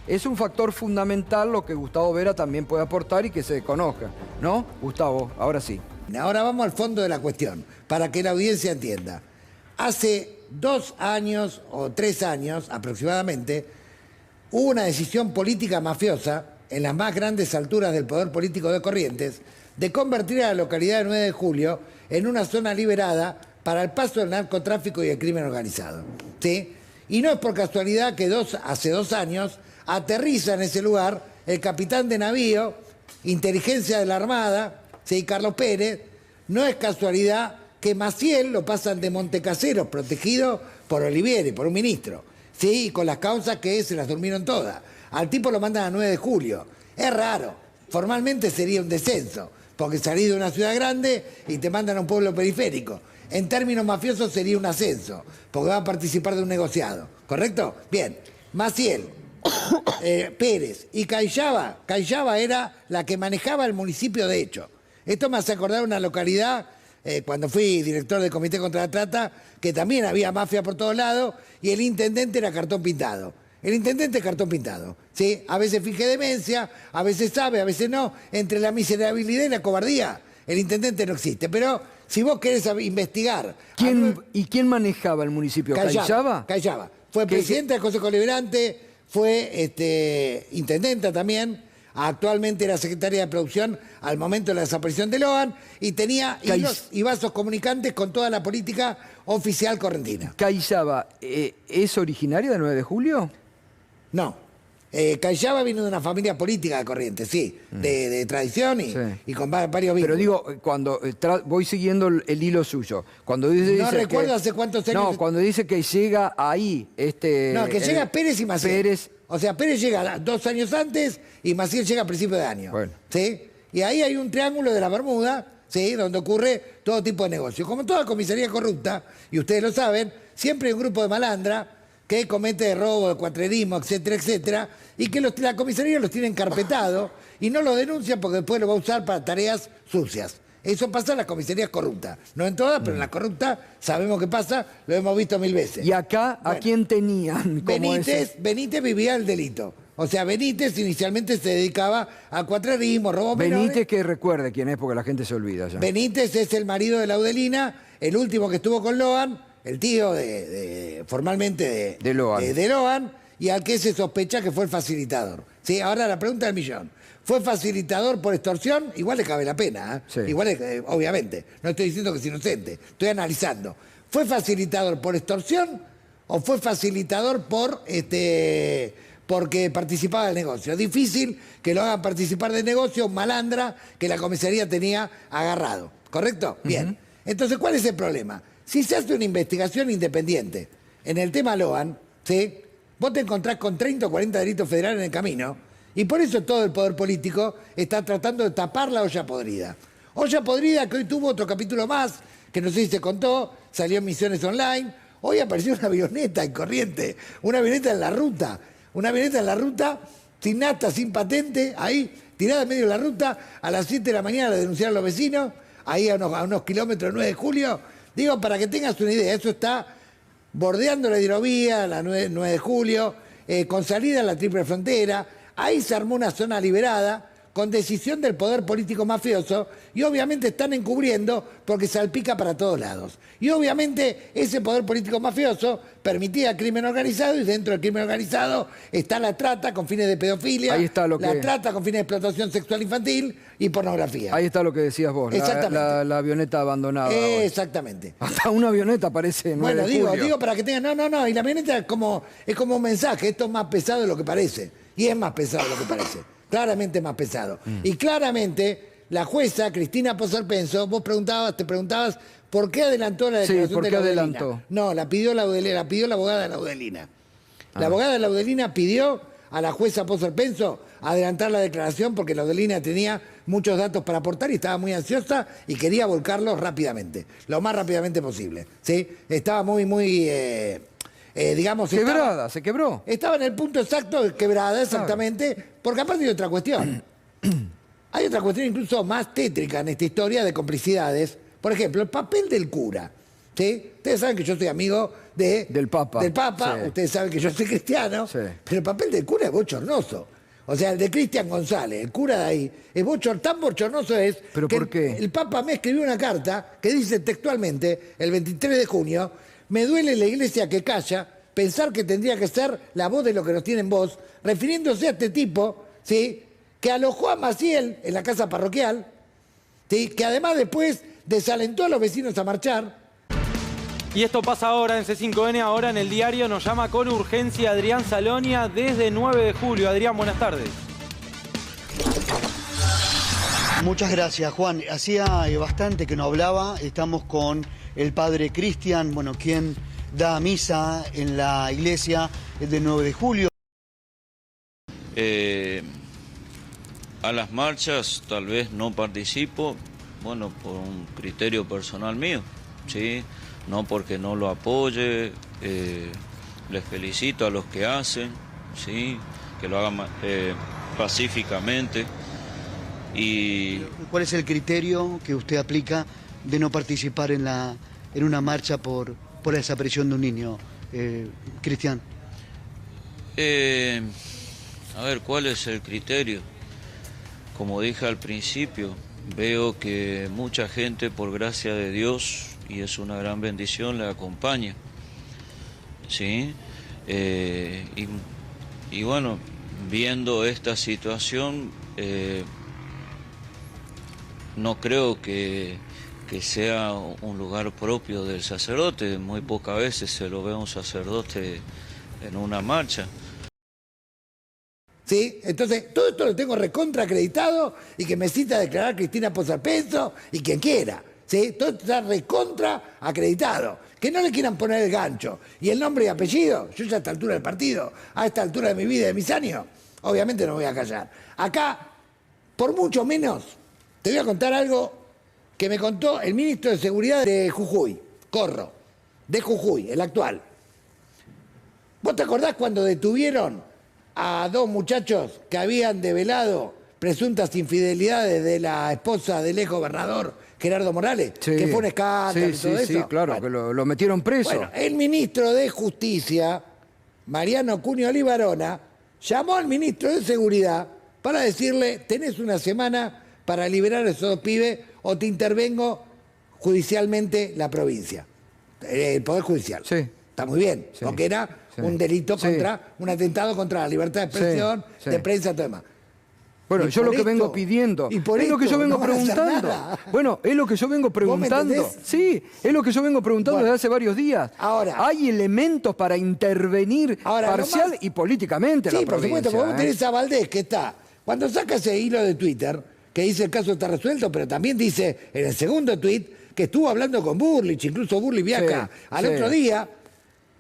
es un factor fundamental lo que Gustavo Vera también puede aportar y que se conozca, ¿no? Gustavo, ahora sí. Ahora vamos al fondo de la cuestión, para que la audiencia entienda. Hace 2 años o 3 años aproximadamente, hubo una decisión política mafiosa en las más grandes alturas del poder político de Corrientes de convertir a la localidad de 9 de Julio en una zona liberada para el paso del narcotráfico y el crimen organizado, ¿sí? Y no es por casualidad que hace 2 años aterriza en ese lugar el capitán de navío, inteligencia de la Armada, ¿sí? Carlos Pérez. No es casualidad que Maciel lo pasan de Montecaseros, protegido por Olivieri, por un ministro, ¿sí? Y con las causas que se las durmieron todas. Al tipo lo mandan a 9 de Julio. Es raro. Formalmente sería un descenso, porque salís de una ciudad grande y te mandan a un pueblo periférico. En términos mafiosos sería un ascenso, porque va a participar de un negociado. ¿Correcto? Bien. Maciel, Pérez y Cayaba. Cayaba era la que manejaba el municipio de hecho. Esto me hace acordar una localidad, cuando fui director del Comité contra la Trata, que también había mafia por todos lados y el intendente era cartón pintado. El intendente es cartón pintado, ¿sí? A veces finge demencia, a veces sabe, a veces no. Entre la miserabilidad y la cobardía, el intendente no existe. Pero si vos querés investigar... ¿Y quién manejaba el municipio? ¿Cayaba? Cayaba. Fue presidente del Consejo Liberante, fue intendenta también. Actualmente era secretaria de producción al momento de la desaparición de Loan y tenía hilos y vasos comunicantes con toda la política oficial correntina. ¿Cayaba es originaria de 9 de Julio? No. Cayaba vino de una familia política de Corrientes, sí, de tradición y con varios vínculos. Pero digo, cuando voy siguiendo el hilo suyo, cuando no recuerdo hace cuántos años... No, cuando dice que llega ahí... No, que llega Pérez y Maciel. Pérez... O sea, Pérez llega 2 años antes y Maciel llega a principios de año. Bueno. ¿Sí? Y ahí hay un triángulo de la Bermuda, ¿sí? Donde ocurre todo tipo de negocios. Como toda comisaría corrupta, y ustedes lo saben, siempre hay un grupo de malandra que comete robo, de cuatrerismo, etcétera, etcétera, y que la comisaría los tiene encarpetado y no lo denuncia porque después lo va a usar para tareas sucias. Eso pasa en las comisarías corruptas. No en todas, pero en las corruptas sabemos qué pasa, lo hemos visto 1000 veces. ¿Y acá a quién tenían? Benítez vivía el delito. O sea, Benítez inicialmente se dedicaba a cuatrerismo, robo menores. Benítez, que recuerde quién es, porque la gente se olvida ya. Benítez es el marido de Laudelina, el último que estuvo con Loan, el tío formalmente de Loan, y al que se sospecha que fue el facilitador. ¿Sí? Ahora la pregunta del millón. ¿Fue facilitador por extorsión? Igual le cabe la pena, ¿eh? Sí. Igual, obviamente. No estoy diciendo que es inocente. Estoy analizando. ¿Fue facilitador por extorsión o fue facilitador porque participaba del negocio? Es difícil que lo hagan participar del negocio un malandra que la comisaría tenía agarrado. ¿Correcto? Bien. Entonces, ¿cuál es el problema? Si se hace una investigación independiente en el tema Loan, ¿sí? Vos te encontrás con 30 o 40 delitos federales en el camino. Y por eso todo el poder político está tratando de tapar la olla podrida. Olla podrida que hoy tuvo otro capítulo más, que no sé si se contó, salió en Misiones Online. Hoy apareció una avioneta en Corrientes, una avioneta en la ruta. Una avioneta en la ruta, sin nata, sin patente, ahí, tirada en medio de la ruta, a las 7 de la mañana la denunciaron los vecinos, ahí a unos kilómetros del 9 de julio. Digo, para que tengas una idea, eso está bordeando la hidrovía, la 9 de julio, con salida a la triple frontera. Ahí se armó una zona liberada con decisión del poder político mafioso y obviamente están encubriendo porque salpica para todos lados. Y obviamente ese poder político mafioso permitía crimen organizado y dentro del crimen organizado está la trata con fines de pedofilia, ahí está la trata con fines de explotación sexual infantil y pornografía. Ahí está lo que decías vos, la avioneta abandonada. Exactamente. Hasta una avioneta parece. Bueno, digo para que tengan... No, y la avioneta es como un mensaje, esto es más pesado de lo que parece. Y es más pesado de lo que parece. Claramente más pesado. Y claramente la jueza Cristina Pozarpenso, vos te preguntabas por qué adelantó la declaración de Laudelina. Adelantó? No, la pidió la abogada de Laudelina. La abogada de Laudelina pidió a la jueza Pozarpenso adelantar la declaración porque Laudelina tenía muchos datos para aportar y estaba muy ansiosa y quería volcarlos rápidamente, lo más rápidamente posible. ¿Sí? Estaba muy digamos... Quebrada, se quebró. Estaba en el punto exacto de quebrada, exactamente, porque aparte hay otra cuestión. Hay otra cuestión incluso más tétrica en esta historia de complicidades. Por ejemplo, el papel del cura. ¿Sí? Ustedes saben que yo soy amigo Del Papa. Del Papa. Sí. Ustedes saben que yo soy cristiano, Sí. pero el papel del cura es bochornoso. O sea, el de Cristian González, el cura de ahí, es tan bochornoso es ¿Pero que por qué? el Papa me escribió una carta que dice textualmente, el 23 de junio, me duele la iglesia que calla, pensar que tendría que ser la voz de lo que nos tiene en voz, refiriéndose a este tipo, ¿sí?, que alojó a Maciel en la casa parroquial, ¿sí?, que además después desalentó a los vecinos a marchar. Y esto pasa ahora en C5N, ahora en el diario nos llama con urgencia Adrián Salonia desde 9 de julio. Adrián, buenas tardes. Muchas gracias, Juan. Hacía bastante que no hablaba. Estamos con el padre Cristian, bueno, quien da misa en la iglesia del 9 de julio. A las marchas tal vez no participo, bueno, por un criterio personal mío, ¿sí? No porque no lo apoye, les felicito a los que hacen, ¿sí?, que lo hagan pacíficamente. Y ¿Cuál es el criterio que usted aplica de no participar en una marcha por la desaparición de un niño, Cristian? A ver, ¿cuál es el criterio? Como dije al principio, veo que mucha gente, por gracia de Dios, y es una gran bendición, le acompaña, ¿sí? Y bueno, viendo esta situación, no creo que sea un lugar propio del sacerdote. Muy pocas veces se lo ve a un sacerdote en una marcha. ¿Sí? Entonces, todo esto lo tengo recontra acreditado y que me cita a declarar Cristina Posarpenso y quien quiera. ¿Sí? Todo esto está recontra acreditado. Que no le quieran poner el gancho y el nombre y apellido, yo ya a esta altura del partido, a esta altura de mi vida y de mis años, obviamente no me voy a callar. Acá, por mucho menos, te voy a contar algo que me contó el ministro de Seguridad de Jujuy, Corro, de Jujuy, el actual. ¿Vos te acordás cuando detuvieron a dos muchachos que habían develado presuntas infidelidades de la esposa del ex gobernador Gerardo Morales? Sí. Que fue un escándalo y todo eso. Sí, claro, Bueno, que lo metieron preso. bueno, el ministro de Justicia, Mariano Cunio Libarona, llamó al ministro de Seguridad para decirle, tenés una semana para liberar a esos dos pibes o te intervengo judicialmente la provincia, el Poder Judicial. Sí. Está muy bien, Sí. porque era Sí. un delito Sí. contra, un atentado contra la libertad de expresión, Sí. de prensa, todo demás. Bueno, Y yo por lo que vengo esto- pidiendo, y por es lo que esto yo vengo no van a hacer preguntando. nada. Bueno, es lo que yo vengo preguntando. entendés? Sí, es lo que yo vengo preguntando Bueno, desde hace varios días. ahora- hay elementos para intervenir Ahora, parcial nomás- y políticamente en Sí, la por supuesto, provincia. porque vos tenés a Valdés que está, cuando saca ese hilo de Twitter, que dice el caso está resuelto, pero también dice en el segundo tuit que estuvo hablando con Burlich, incluso Burlich viaja Sí, al sí. otro día.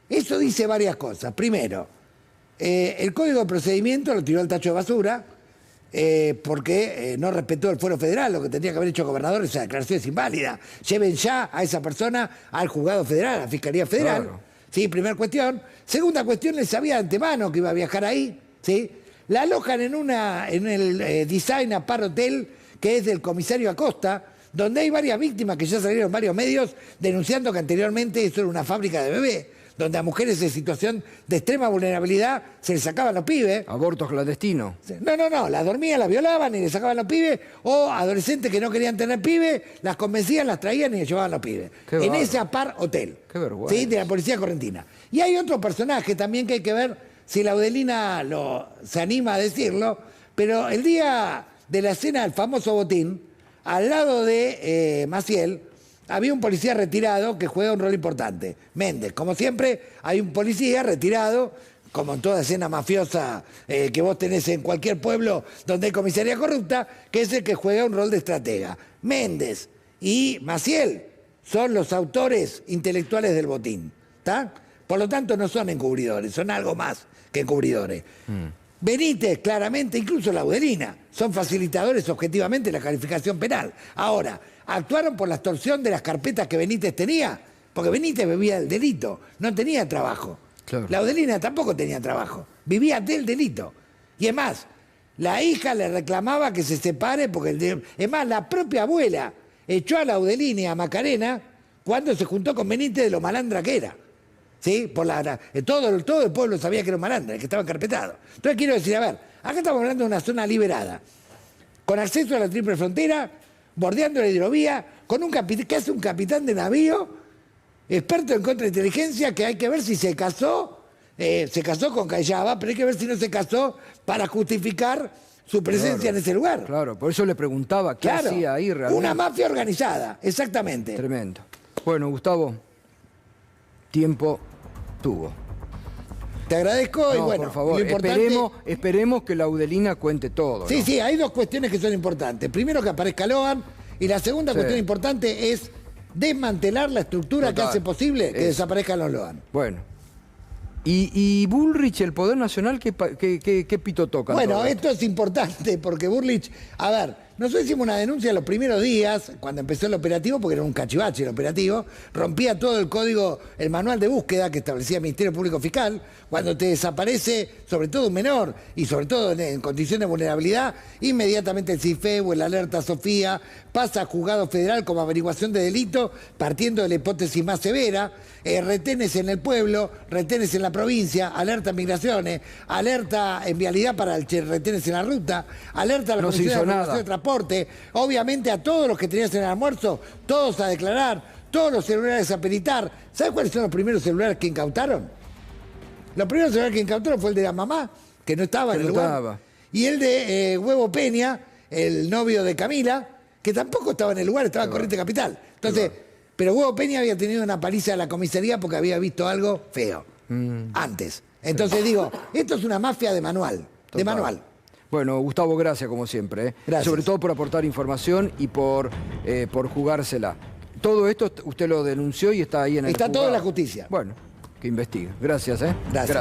Eso dice varias cosas. Primero, el código de procedimiento lo tiró al tacho de basura porque no respetó el fuero federal, lo que tendría que haber hecho el gobernador, esa declaración es inválida. Lleven ya a esa persona al juzgado federal, a la Fiscalía Federal. Claro. Sí, primera cuestión. Segunda cuestión, les sabía de antemano que iba a viajar ahí, ¿sí? La alojan en el Design Apart Hotel, que es del comisario Acosta, donde hay varias víctimas que ya salieron en varios medios denunciando que anteriormente eso era una fábrica de bebés, donde a mujeres en situación de extrema vulnerabilidad se les sacaban los pibes. Abortos clandestinos. No, las dormían, las violaban y les sacaban los pibes, o adolescentes que no querían tener pibes, las convencían, las traían y les llevaban los pibes. Qué En bárbaro. ese Apart Hotel. Qué vergüenza. ¿Sí? De la policía correntina. Y hay otro personaje también que hay que ver si la Laudelina se anima a decirlo, pero el día de la escena del famoso botín, al lado de Maciel, había un policía retirado que juega un rol importante, Méndez. Como siempre, hay un policía retirado, como en toda escena mafiosa que vos tenés en cualquier pueblo donde hay comisaría corrupta, que es el que juega un rol de estratega. Méndez y Maciel son los autores intelectuales del botín, ¿está? Por lo tanto, no son encubridores, son algo más que encubridores. Benítez, claramente, incluso la Laudelina, son facilitadores objetivamente de la calificación penal. Ahora, actuaron por la extorsión de las carpetas que Benítez tenía, porque Benítez vivía del delito, no tenía trabajo. Claro. La Laudelina tampoco tenía trabajo, vivía del delito. Y es más, la hija le reclamaba que se separe, porque es más, la propia abuela echó a Laudelina y a Macarena cuando se juntó con Benítez de lo malandra que era. ¿sí? Todo el pueblo sabía que era un malandro, que estaba encarpetado. Entonces quiero decir, a ver, acá estamos hablando de una zona liberada, con acceso a la triple frontera, bordeando la hidrovía, con un capitán, que hace un capitán de navío, experto en contrainteligencia, que hay que ver si se casó con Callaba, pero hay que ver si no se casó para justificar su presencia en ese lugar. Claro, por eso le preguntaba qué hacía ahí realmente. Una mafia organizada, exactamente. Tremendo. Bueno, Gustavo, tiempo tuvo. Te agradezco y bueno, por favor, lo importante... esperemos que la Udelina cuente todo. Sí, ¿no? sí, hay dos cuestiones que son importantes. Primero, que aparezca Logan, y la segunda cuestión importante es desmantelar la estructura que hace posible que desaparezcan los Logan. Bueno. Y Bullrich, el Poder Nacional, ¿qué pito toca? Bueno, esto es importante porque Bullrich, a ver, nosotros hicimos una denuncia los primeros días, cuando empezó el operativo, porque era un cachivache el operativo, rompía todo el código, el manual de búsqueda que establecía el Ministerio Público Fiscal, cuando te desaparece, sobre todo un menor, y sobre todo en condiciones de vulnerabilidad, inmediatamente el CIFE o el Alerta Sofía pasa a juzgado federal como averiguación de delito, partiendo de la hipótesis más severa, retenes en el pueblo, retenes en la provincia, alerta en migraciones, alerta en vialidad para el retenes en la ruta, alerta a la Comisión de Transporte, obviamente a todos los que tenías en el almuerzo, todos a declarar, todos los celulares a peritar. ¿Sabes cuáles son los primeros celulares que incautaron? Los primeros celulares que incautaron fue el de la mamá, que no estaba en el lugar, y el de Huevo Peña, el novio de Camila, que tampoco estaba en el lugar, estaba en Corrientes Capital. Entonces, pero Huevo Peña había tenido una paliza de la comisaría porque había visto algo feo antes. Entonces digo, esto es una mafia de manual, de manual. Bueno, Gustavo, gracias como siempre. Gracias. Sobre todo por aportar información y por jugársela. Todo esto usted lo denunció y está ahí en el juzgado. Está todo en la justicia. Bueno, que investigue. Gracias, Gracias.